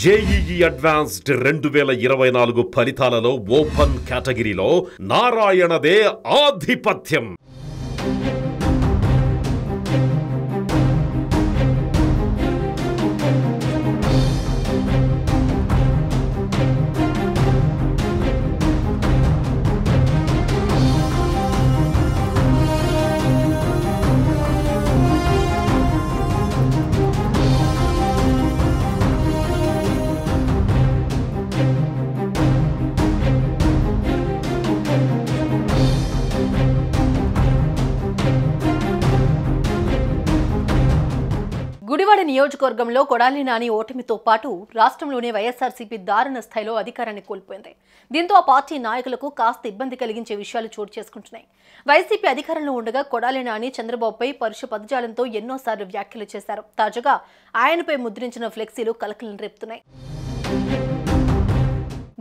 JEE advanced 2024 ఫలితాలలో open కేటగిరీలో నారాయణదే ఆధిపత్యం. గుడివాడ నియోజకవర్గంలో కొడాలి నాని ఓటమితో పాటు రాష్ట్రంలోనే వైఎస్ఆర్సీపీ దారుణ స్థాయిలో అధికారాన్ని కోల్పోయింది. దీంతో ఆ పార్టీ నాయకులకు కాస్త ఇబ్బంది కలిగించే విషయాలు చోటు చేసుకుంటున్నాయి. వైసీపీ అధికారంలో ఉండగా కొడాలి నాని చంద్రబాబుపై పరుష పదజాలంతో ఎన్నోసార్లు వ్యాఖ్యలు చేశారు. తాజాగా ఆయనపై ముద్రించిన ఫ్లెక్సీలు కలకలం రేపుతున్నాయి.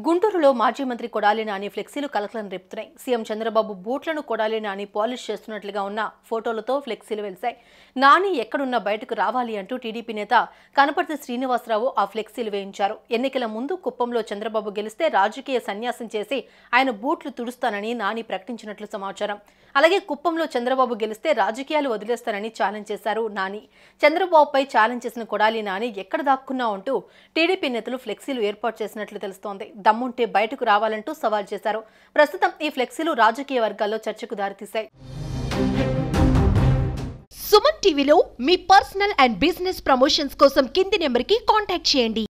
గుంటూరులో మాజీ మంత్రి కొడాలి నాని ఫ్లెక్సీలు కలకలం రేపుతున్నాయి. సీఎం చంద్రబాబు బూట్లను కొడాలి నాని పాలిష్ చేస్తున్నట్లుగా ఉన్న ఫోటోలతో ఫ్లెక్సీలు వెలిశాయి. నాని ఎక్కడున్నా బయటకు రావాలి అంటూ టీడీపీ నేత కనపర్తి శ్రీనివాసరావు ఆ ఫ్లెక్సీలు వేయించారు. ఎన్నికల ముందు కుప్పంలో చంద్రబాబు గెలిస్తే రాజకీయ సన్యాసం చేసి ఆయన బూట్లు తుడుస్తానని నాని ప్రకటించినట్లు సమాచారం. అలాగే కుప్పంలో చంద్రబాబు గెలిస్తే రాజకీయాలు వదిలేస్తానని ఛాలెంజ్ చేశారు నాని. చంద్రబాబుపై ఛాలెంజ్ చేసిన కొడాలి నాని ఎక్కడ దాక్కున్నా అంటూ టీడీపీ నేతలు ఫ్లెక్సీలు ఏర్పాటు చేసినట్లు తెలుస్తోంది. దమ్ముంటే బయటకు రావాలంటూ సవాల్ చేశారు. ప్రస్తుతం ఈ ఫ్లెక్సీలు రాజకీయ వర్గాల్లో చర్చకు దారితీశాయి. సుమన్ టీవీలో మీ పర్సనల్ అండ్ బిజినెస్ ప్రమోషన్స్ కోసం కింది నెంబర్కి కాంటాక్ట్ చేయండి.